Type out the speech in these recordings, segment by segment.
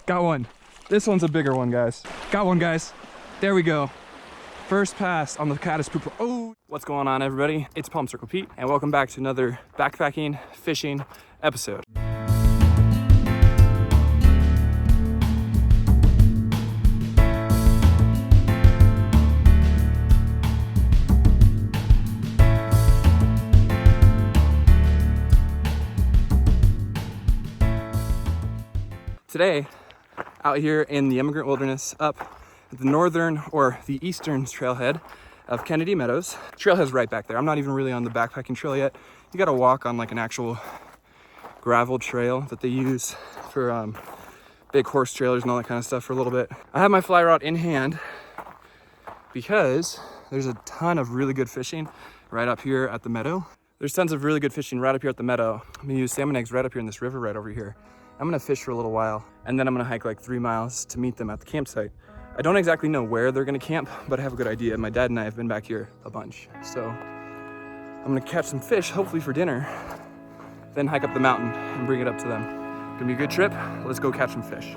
Got one. This one's a bigger one, guys. Got one, guys. There we go. First pass on the caddis pooper. Oh! What's going on, everybody? It's Palm Circle Pete, and welcome back to another backpacking, fishing episode. Today, out here in the Emigrant Wilderness, up at the northern or the eastern trailhead of Kennedy Meadows. Trailhead's right back there. I'm not even really on the backpacking trail yet. You gotta walk on like an actual gravel trail that they use for big horse trailers and all that kind of stuff for a little bit. I have my fly rod in hand because there's a ton of really good fishing right up here at the meadow. There's tons of really good fishing right up here at the meadow. I'm gonna use salmon eggs right up here in this river right over here. I'm gonna fish for a little while, and then I'm gonna hike like 3 miles to meet them at the campsite. I don't exactly know where they're gonna camp, but I have a good idea. My dad and I have been back here a bunch. So I'm gonna catch some fish, hopefully for dinner, then hike up the mountain and bring it up to them. Gonna be a good trip. Let's go catch some fish.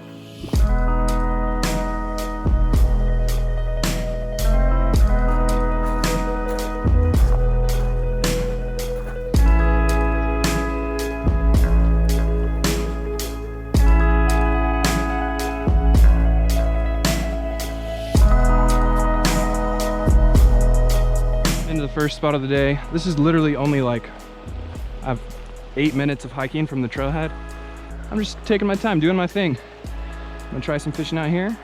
First spot of the day. This is literally only like I have 8 minutes of hiking from the trailhead. I'm just taking my time doing my thing. I'm gonna try some fishing out here,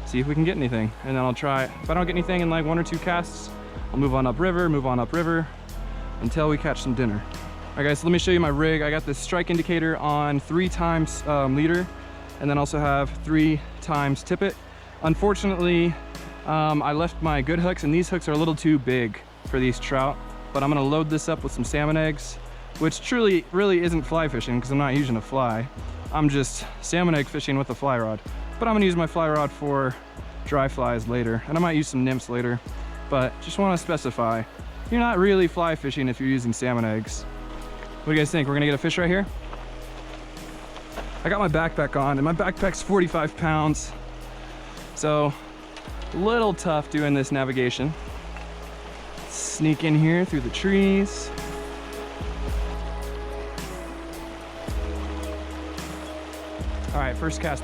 see if we can get anything, and then I'll try. If I don't get anything in like 1 or 2 casts, I'll move on upriver until we catch some dinner. All right guys, so let me show you my rig. I got this strike indicator on 3 times leader, and then also have 3 times tippet. Unfortunately, I left my good hooks, and these hooks are a little too big for these trout, but I'm gonna load this up with some salmon eggs, which truly really isn't fly fishing because I'm not using a fly. I'm just salmon egg fishing with a fly rod, but I'm gonna use my fly rod for dry flies later, and I might use some nymphs later, but just want to specify, you're not really fly fishing if you're using salmon eggs. What do you guys think? We're gonna get a fish right here? I got my backpack on, and my backpack's 45 pounds, so a little tough doing this navigation. Sneak in here through the trees. All right, first cast.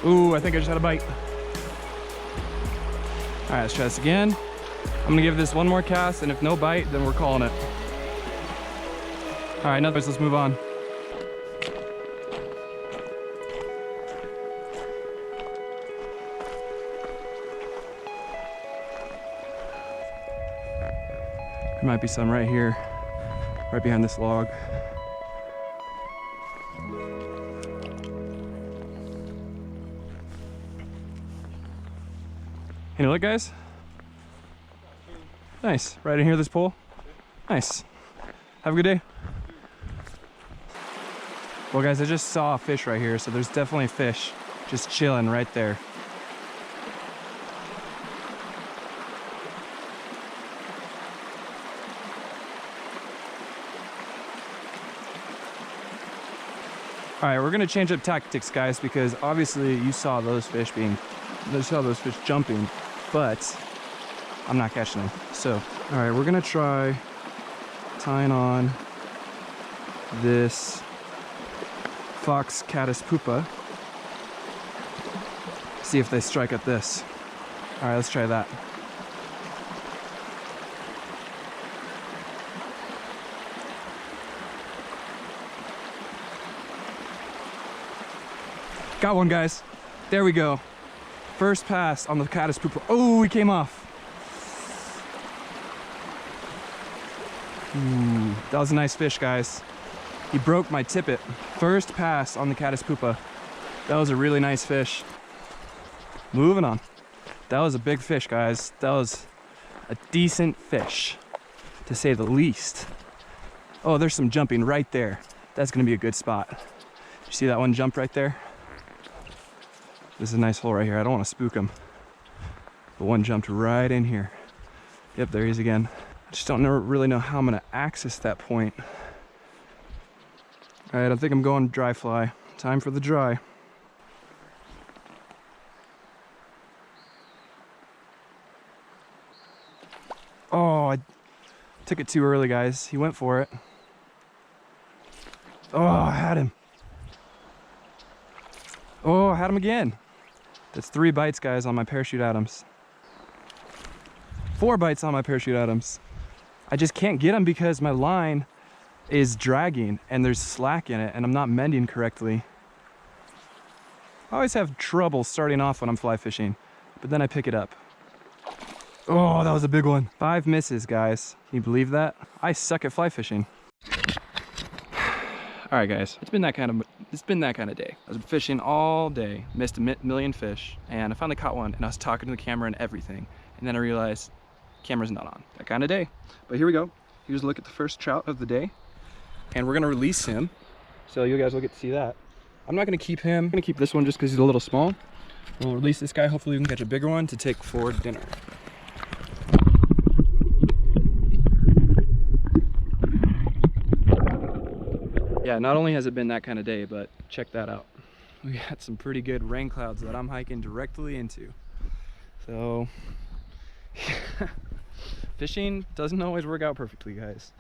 Ooh, I think I just had a bite. All right, let's try this again. I'm gonna give this 1 more cast, and if no bite, then we're calling it. All right, let's move on. There might be some right here, right behind this log. Hey, look guys. Nice, right in here, this pole. Nice. Have a good day. Well guys, I just saw a fish right here, so there's definitely fish just chilling right there. All right, we're gonna change up tactics, guys, because obviously you saw those fish jumping, but I'm not catching them. So, all right, we're gonna try tying on this fox caddis pupa. See if they strike at this. All right, let's try that. Got one, guys. There we go. First pass on the caddis pooper. Oh, he came off. Ooh, that was a nice fish, guys. He broke my tippet. First pass on the caddis poopa. That was a really nice fish. Moving on. That was a big fish, guys. That was a decent fish, to say the least. Oh, there's some jumping right there. That's gonna be a good spot. You see that one jump right there? This is a nice hole right here. I don't want to spook him. But one jumped right in here. Yep, there he is again. I just don't really know how I'm gonna access that point All right, I think I'm going dry fly. Time for the dry. Oh, I took it too early, guys. He went for it. Oh, I had him. Oh, I had him again. That's 3 bites, guys, on my parachute Adams. 4 bites on my parachute Adams. I just can't get them because my line is dragging and there's slack in it and I'm not mending correctly. I always have trouble starting off when I'm fly fishing, but then I pick it up. Oh, that was a big one. 5 misses, guys. Can you believe that? I suck at fly fishing. All right, guys, it's been that kind of day. I was fishing all day, missed a million fish, and I finally caught one, and I was talking to the camera and everything, and then I realized camera's not on. That kind of day. But here we go. Here's a look at the first trout of the day, and we're gonna release him, so you guys will get to see that. I'm not gonna keep him. I'm gonna keep this one just because he's a little small. We'll release this guy. Hopefully we can catch a bigger one to take for dinner. Yeah, not only has it been that kind of day, but check that out. We got some pretty good rain clouds that I'm hiking directly into. So, fishing doesn't always work out perfectly, guys.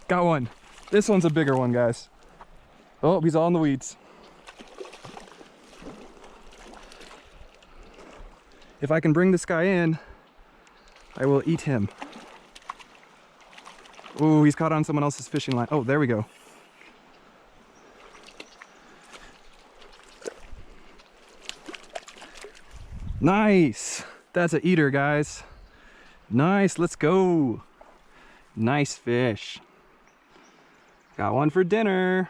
Got one. This one's a bigger one, guys. Oh, he's all in the weeds. If I can bring this guy in, I will eat him. Oh, he's caught on someone else's fishing line. Oh, there we go. Nice. That's an eater, guys. Nice, let's go. Nice fish. Got one for dinner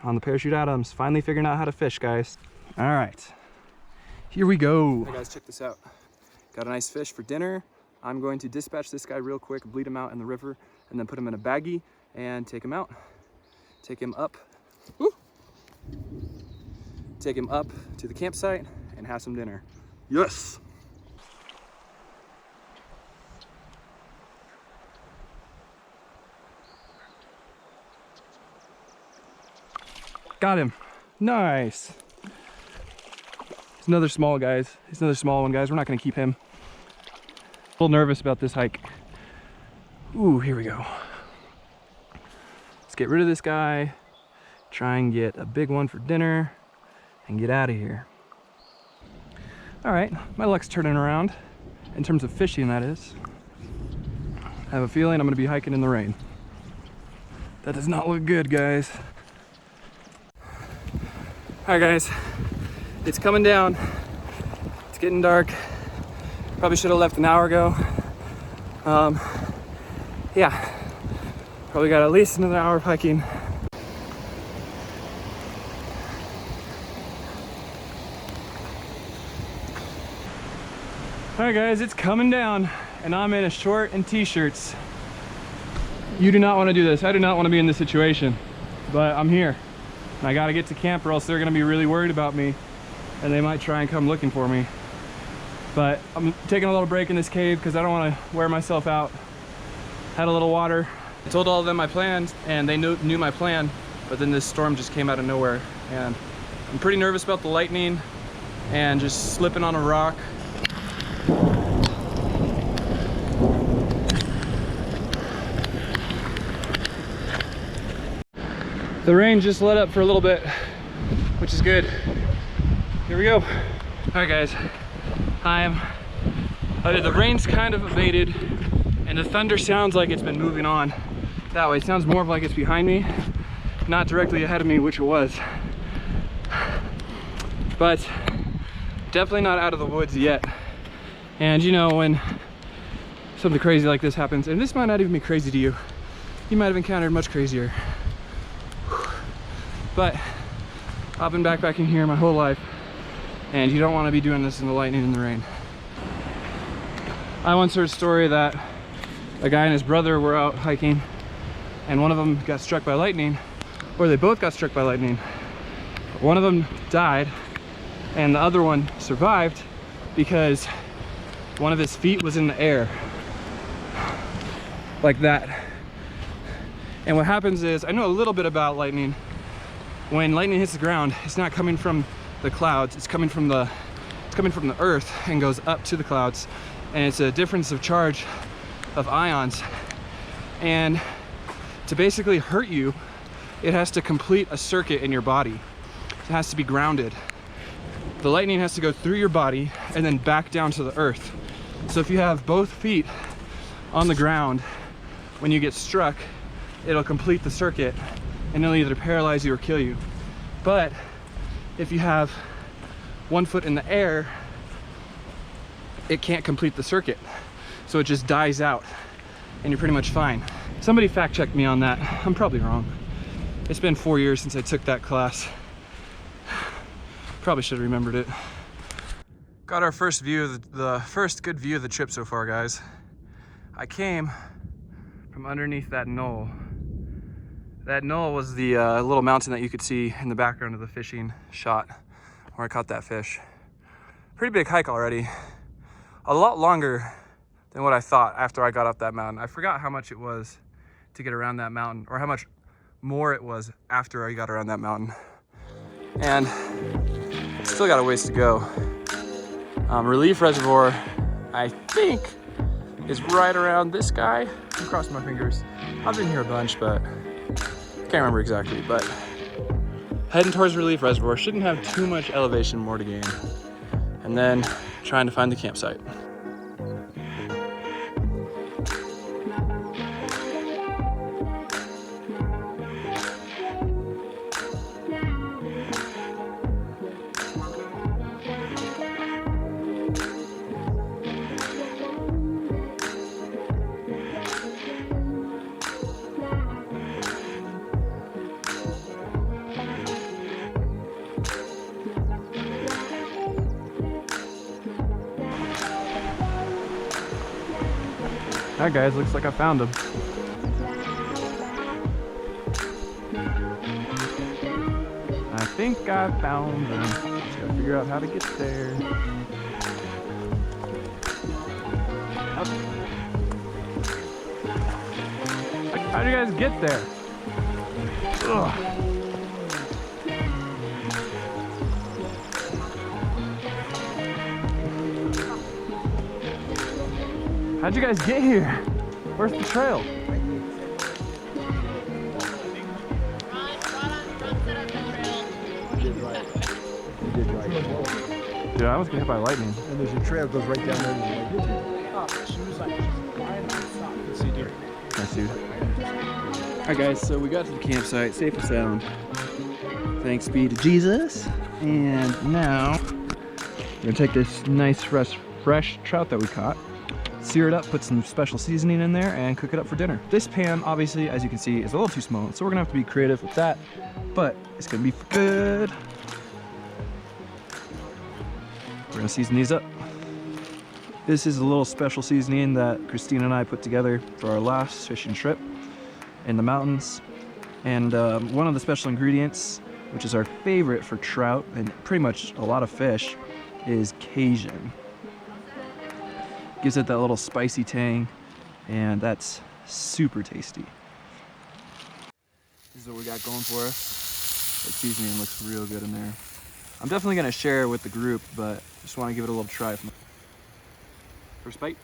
on the parachute Adams. Finally figuring out how to fish, guys. All right. Here we go. Hey guys, check this out. Got a nice fish for dinner. I'm going to dispatch this guy real quick, bleed him out in the river, and then put him in a baggie and take him out. Take him up. Woo! Take him up to the campsite and have some dinner. Yes! Got him. Nice. He's another small, guys. He's another small one, guys. We're not gonna keep him. A little nervous about this hike. Ooh, here we go. Let's get rid of this guy, try and get a big one for dinner, and get out of here. All right, my luck's turning around, in terms of fishing, that is. I have a feeling I'm gonna be hiking in the rain. That does not look good, guys. All right, guys. It's coming down. It's getting dark. Probably should have left an hour ago. Yeah, probably got at least another hour of hiking. All right, guys, it's coming down, and I'm in a short and t-shirts. You do not want to do this. I do not want to be in this situation, but I'm here. And I gotta get to camp or else they're gonna be really worried about me. And they might try and come looking for me. But I'm taking a little break in this cave because I don't want to wear myself out. Had a little water. I told all of them my plans and they knew my plan, but then this storm just came out of nowhere. And I'm pretty nervous about the lightning and just slipping on a rock. The rain just let up for a little bit, which is good. Here we go. All right, guys, the rain's kind of abated and the thunder sounds like it's been moving on that way. It sounds more like it's behind me, not directly ahead of me, which it was. But definitely not out of the woods yet. And you know, when something crazy like this happens, and this might not even be crazy to you, you might have encountered much crazier. But I've been backpacking here my whole life, and you don't want to be doing this in the lightning and the rain. I once heard a story that a guy and his brother were out hiking, and one of them got struck by lightning, or they both got struck by lightning, One of them died and the other one survived because one of his feet was in the air like that. And what happens is, I know a little bit about lightning. When lightning hits the ground, it's not coming from the clouds, it's coming from the earth and goes up to the clouds. And it's a difference of charge of ions. And to basically hurt you, it has to complete a circuit in your body. It has to be grounded. The lightning has to go through your body and then back down to the earth. So if you have both feet on the ground, when you get struck, it'll complete the circuit and it'll either paralyze you or kill you. But if you have one foot in the air, it can't complete the circuit. So it just dies out and you're pretty much fine. Somebody fact checked me on that. I'm probably wrong. It's been 4 years since I took that class. Probably should have remembered it. Got our first view of the first good view of the trip so far, guys. I came from underneath that knoll. That knoll was the little mountain that you could see in the background of the fishing shot where I caught that fish. Pretty big hike already. A lot longer than what I thought after I got up that mountain. I forgot how much it was to get around that mountain, or how much more it was after I got around that mountain. And still got a ways to go. Relief Reservoir, I think, is right around this guy. I'm crossing my fingers. I've been here a bunch, but can't remember exactly. But heading towards Relief Reservoir, shouldn't have too much elevation more to gain. And then trying to find the campsite. Alright guys, looks like I found him. I think I found him. Just gotta figure out how to get there. How'd you guys get there? Ugh. How'd you guys get here? Where's the trail? Dude, I was getting hit by lightning. And there's a trail that goes right down there. Nice, dude. Alright guys, so we got to the campsite, safe and sound. Thanks be to Jesus. And now, we're gonna take this nice fresh trout that we caught, sear it up, put some special seasoning in there, and cook it up for dinner. This pan, obviously, as you can see, is a little too small, so we're gonna have to be creative with that, but it's gonna be good. We're gonna season these up. This is a little special seasoning that Christina and I put together for our last fishing trip in the mountains. And one of the special ingredients, which is our favorite for trout and pretty much a lot of fish, is Cajun. Gives it that little spicy tang, and that's super tasty. This is what we got going for us. That seasoning looks real good in there. I'm definitely gonna share it with the group, but just wanna give it a little try. First bite.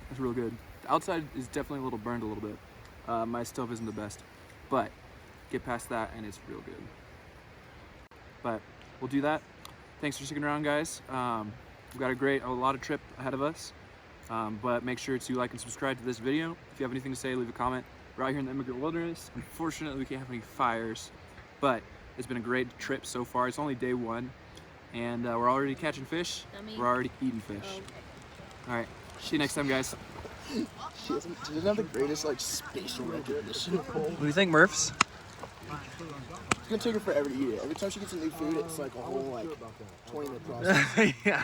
That's real good. The outside is definitely a little burned a little bit. My stove isn't the best, but get past that and it's real good. But we'll do that. Thanks for sticking around, guys. We've got a lot of trip ahead of us, but make sure to like and subscribe to this video. If you have anything to say, leave a comment. We're out here in the Emigrant Wilderness. Unfortunately, we can't have any fires, but it's been a great trip so far. It's only day one, and we're already catching fish. We're already eating fish. Okay. All right, see you next time, guys. She doesn't have the greatest like spatial recognition. What do you think, Murphs? It's gonna take her forever to eat it. Every time she gets a new food, it's like a whole like 20-minute process. Yeah.